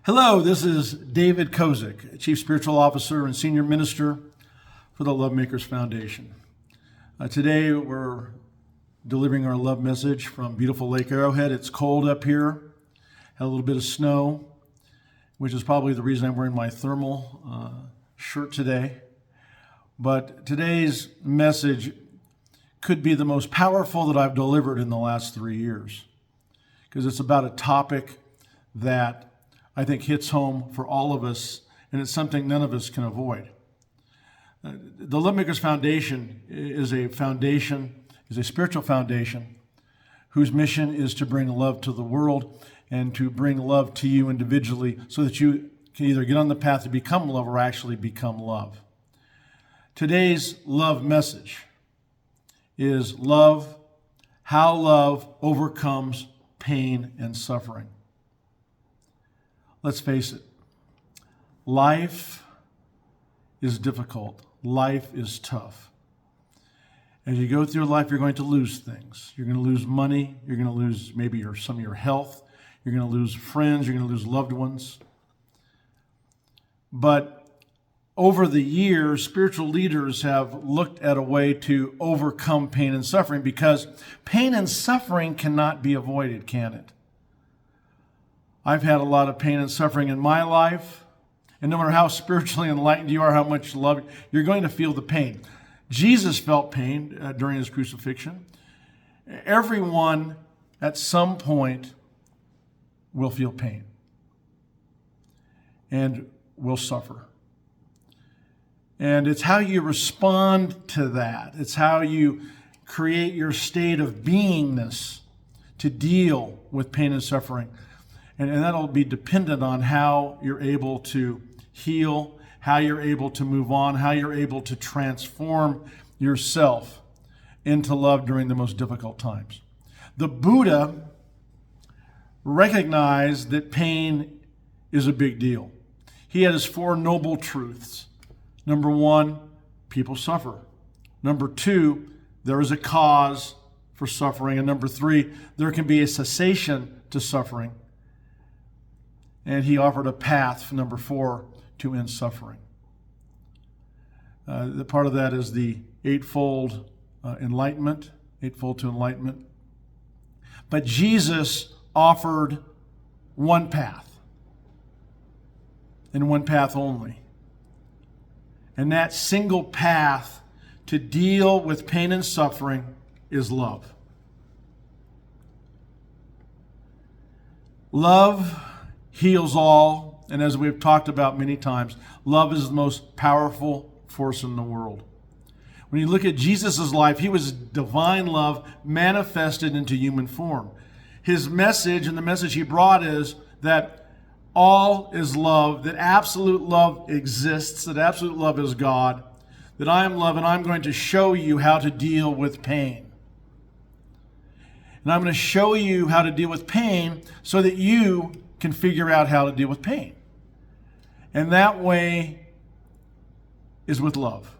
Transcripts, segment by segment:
Hello, this is David Kozich, Chief Spiritual Officer and Senior Minister for the LoveMakers Foundation. Today we're delivering our love message from beautiful Lake Arrowhead. It's cold up here, had a little bit of snow, which is probably the reason I'm wearing my thermal shirt today. But today's message could be the most powerful that I've delivered in the last 3 years, because it's about a topic that I think hits home for all of us, and it's something none of us can avoid. The LoveMakers Foundation is a spiritual foundation whose mission is to bring love to the world and to bring love to you individually so that you can either get on the path to become love or actually become love. Today's love message is love, how love overcomes pain and suffering. Let's face it, life is difficult. Life is tough. As you go through life, you're going to lose things. You're going to lose money. You're going to lose maybe some of your health. You're going to lose friends. You're going to lose loved ones. But over the years, spiritual leaders have looked at a way to overcome pain and suffering, because pain and suffering cannot be avoided, can it? I've had a lot of pain and suffering in my life, and no matter how spiritually enlightened you are, how much you love, you're going to feel the pain. Jesus felt pain during his crucifixion. Everyone at some point will feel pain and will suffer. And it's how you respond to that. It's how you create your state of beingness to deal with pain and suffering. And that'll be dependent on how you're able to heal, how you're able to move on, how you're able to transform yourself into love during the most difficult times. The Buddha recognized that pain is a big deal. He had his 4 noble truths. Number 1, people suffer. Number 2, there is a cause for suffering. And number 3, there can be a cessation to suffering. And he offered a path, number 4, to end suffering. The part of that is the eightfold enlightenment, eightfold to enlightenment. But Jesus offered one path, and one path only. And that single path to deal with pain and suffering is love. Love heals all, and as we've talked about many times, love is the most powerful force in the world. When you look at Jesus' life, he was divine love manifested into human form. His message, and the message he brought, is that all is love, that absolute love exists, that absolute love is God, that I am love, and I'm going to show you how to deal with pain. And I'm going to show you how to deal with pain so that you can figure out how to deal with pain. And that way is with love.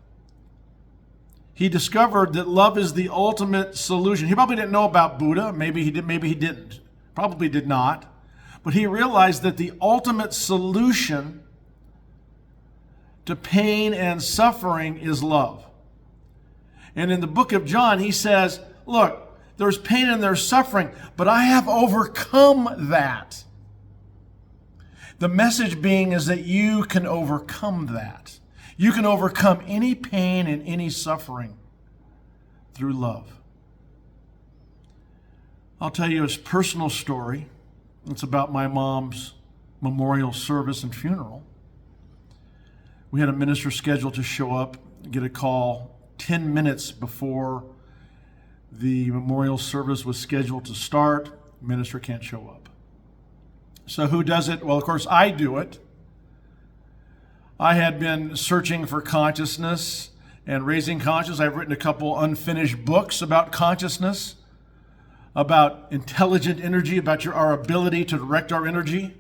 He discovered that love is the ultimate solution. He probably didn't know about Buddha. Maybe he did, maybe he didn't. Probably did not. But he realized that the ultimate solution to pain and suffering is love. And in the book of John, he says, look, there's pain and there's suffering, but I have overcome that. The message being is that you can overcome that. You can overcome any pain and any suffering through love. I'll tell you a personal story. It's about my mom's memorial service and funeral. We had a minister scheduled to show up, get a call 10 minutes before the memorial service was scheduled to start. The minister can't show up. So who does it? Well, of course, I do it. I had been searching for consciousness and raising consciousness. I've written a couple unfinished books about consciousness, about intelligent energy, about our ability to direct our energy.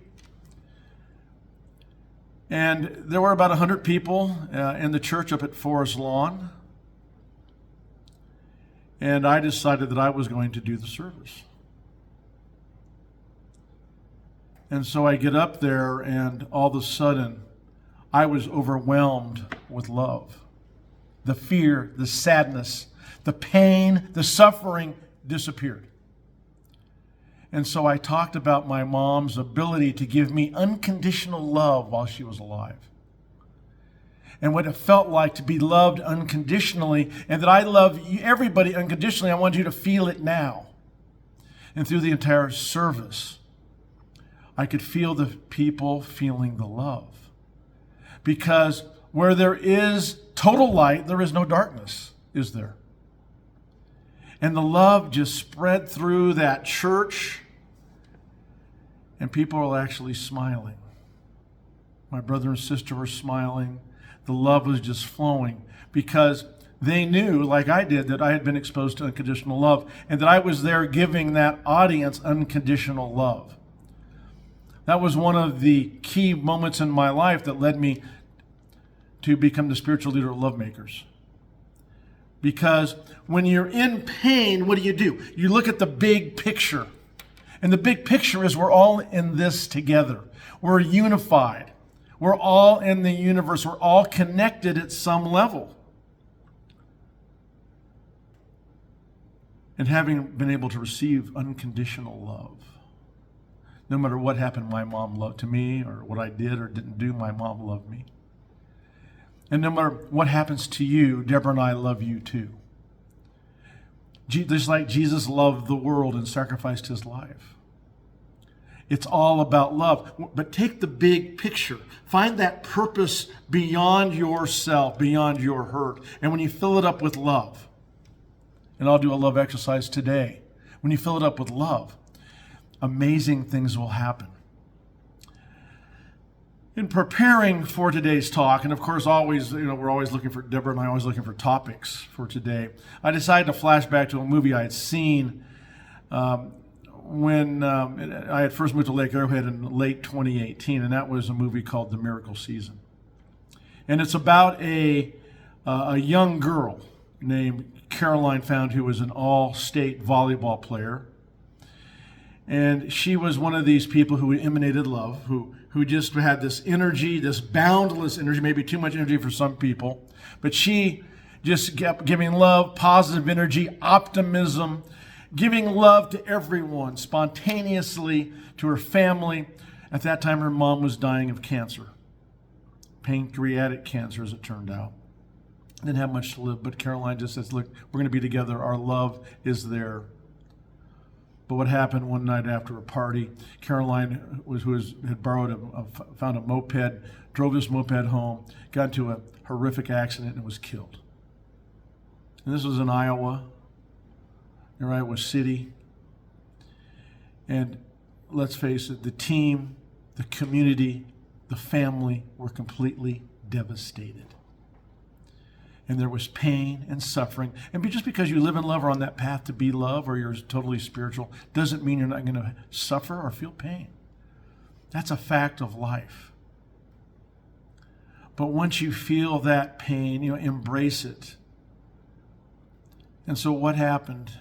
And there were about 100 people in the church up at Forest Lawn. And I decided that I was going to do the service. And so I get up there, and all of a sudden, I was overwhelmed with love. The fear, the sadness, the pain, the suffering disappeared. And so I talked about my mom's ability to give me unconditional love while she was alive. And what it felt like to be loved unconditionally, and that I love everybody unconditionally. I want you to feel it now. And through the entire service, I could feel the people feeling the love. Because where there is total light, there is no darkness, is there? And the love just spread through that church, and people were actually smiling. My brother and sister were smiling. The love was just flowing because they knew, like I did, that I had been exposed to unconditional love and that I was there giving that audience unconditional love. That was one of the key moments in my life that led me to become the spiritual leader of LoveMakers. Because when you're in pain, what do? You look at the big picture. And the big picture is we're all in this together. We're unified. We're all in the universe. We're all connected at some level. And having been able to receive unconditional love, no matter what happened, my mom loved to me, or what I did or didn't do, my mom loved me. And no matter what happens to you, Deborah and I love you too. Just like Jesus loved the world and sacrificed his life. It's all about love. But take the big picture. Find that purpose beyond yourself, beyond your hurt. And when you fill it up with love, and I'll do a love exercise today. When you fill it up with love, amazing things will happen. In preparing for today's talk, and of course always, we're always looking for, Deborah and I are always looking for topics for today, I decided to flash back to a movie I had seen when I had first moved to Lake Arrowhead in late 2018, and that was a movie called The Miracle Season. And it's about a young girl named Caroline Found, who was an all-state volleyball player. And she was one of these people who emanated love, who just had this energy, this boundless energy, maybe too much energy for some people. But she just kept giving love, positive energy, optimism, giving love to everyone, spontaneously to her family. At that time, her mom was dying of cancer, pancreatic cancer, as it turned out. Didn't have much to live, but Caroline just says, look, we're going to be together. Our love is there. But what happened one night after a party, Caroline found a moped, drove this moped home, got into a horrific accident, and was killed. And this was in Iowa, in Iowa City. And let's face it, the team, the community, the family were completely devastated. And there was pain and suffering. And just because you live in love or on that path to be love, or you're totally spiritual, doesn't mean you're not going to suffer or feel pain. That's a fact of life. But once you feel that pain, embrace it. And so what happened?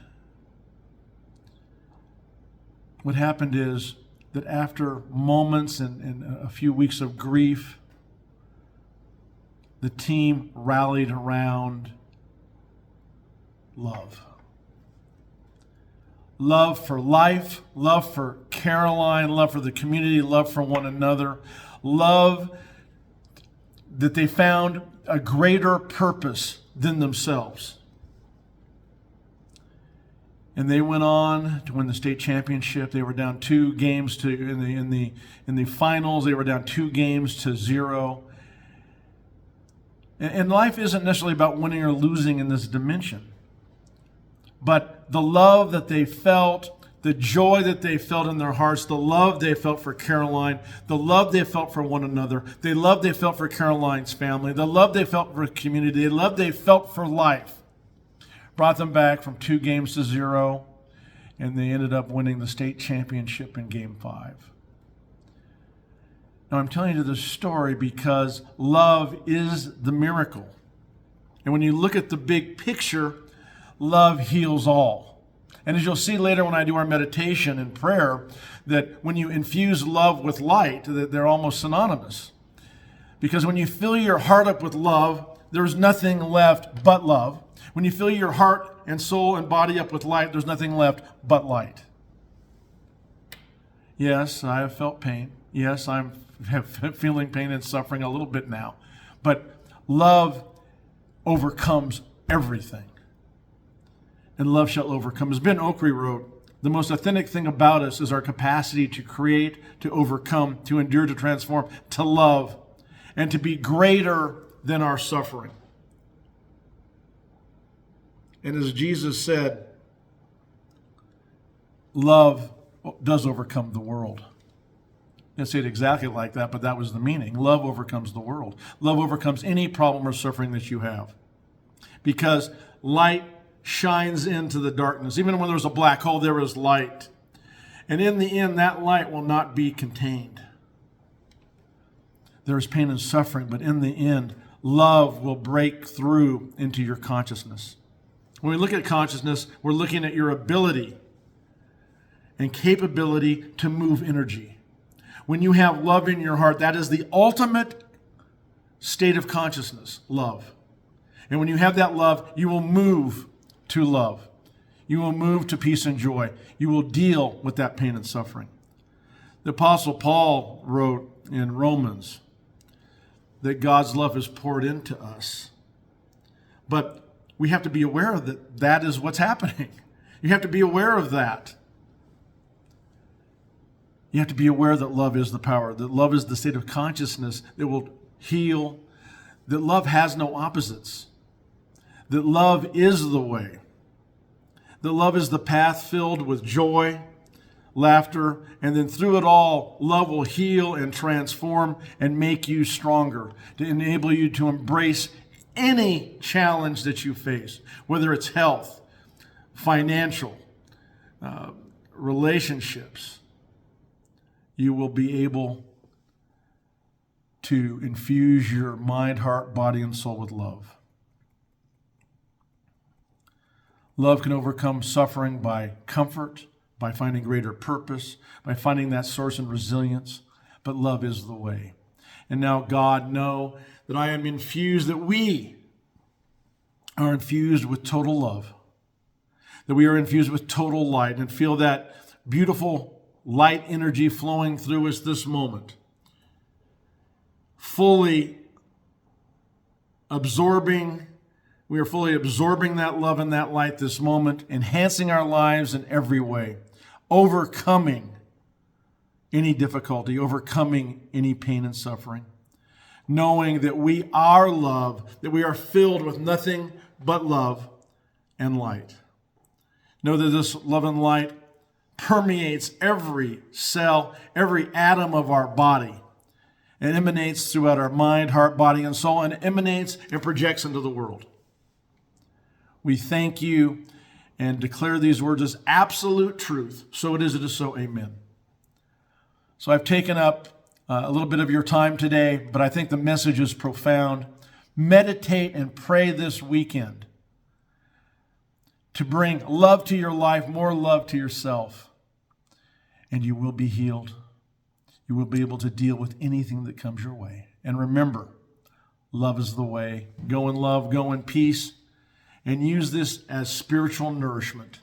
What happened is that after moments and a few weeks of grief, the team rallied around love. Love for life, love for Caroline, love for the community, love for one another, love that they found a greater purpose than themselves. And they went on to win the state championship. They were down 2 games to in the finals. They were down 2 games to 0. And life isn't necessarily about winning or losing in this dimension. But the love that they felt, the joy that they felt in their hearts, the love they felt for Caroline, the love they felt for one another, the love they felt for Caroline's family, the love they felt for community, the love they felt for life, brought them back from 2 games to 0, and they ended up winning the state championship in Game 5. Now, I'm telling you this story because love is the miracle. And when you look at the big picture, love heals all. And as you'll see later when I do our meditation and prayer, that when you infuse love with light, that they're almost synonymous. Because when you fill your heart up with love, there's nothing left but love. When you fill your heart and soul and body up with light, there's nothing left but light. Yes, I have felt pain. Yes, I'm feeling pain and suffering a little bit now. But love overcomes everything. And love shall overcome. As Ben Okri wrote, the most authentic thing about us is our capacity to create, to overcome, to endure, to transform, to love, and to be greater than our suffering. And as Jesus said, love does overcome the world. I didn't say it exactly like that, but that was the meaning. Love overcomes the world. Love overcomes any problem or suffering that you have. Because light shines into the darkness. Even when there's a black hole, there is light. And in the end, that light will not be contained. There is pain and suffering, but in the end, love will break through into your consciousness. When we look at consciousness, we're looking at your ability and capability to move energy. When you have love in your heart, that is the ultimate state of consciousness, love. And when you have that love, you will move to love. You will move to peace and joy. You will deal with that pain and suffering. The Apostle Paul wrote in Romans that God's love is poured into us. But we have to be aware that that is what's happening. You have to be aware of that. You have to be aware that love is the power, that love is the state of consciousness that will heal, that love has no opposites, that love is the way, that love is the path filled with joy, laughter, and then through it all, love will heal and transform and make you stronger, to enable you to embrace any challenge that you face, whether it's health, financial, relationships. You will be able to infuse your mind, heart, body, and soul with love. Love can overcome suffering by comfort, by finding greater purpose, by finding that source and resilience. But love is the way. And now, God, know that I am infused, that we are infused with total love, that we are infused with total light, and feel that beautiful light energy flowing through us this moment, fully absorbing. We are fully absorbing that love and that light this moment, enhancing our lives in every way, overcoming any difficulty, overcoming any pain and suffering, knowing that we are love, that we are filled with nothing but love and light. Know that this love and light permeates every cell, every atom of our body. It emanates throughout our mind, heart, body, and soul, and emanates and projects into the world. We thank you and declare these words as absolute truth. So it is so, amen. So I've taken up a little bit of your time today, but I think the message is profound. Meditate and pray this weekend to bring love to your life, more love to yourself, and you will be healed. You will be able to deal with anything that comes your way. And remember, love is the way. Go in love, go in peace, and use this as spiritual nourishment,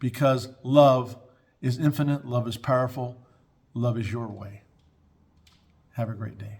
because love is infinite, love is powerful, love is your way. Have a great day.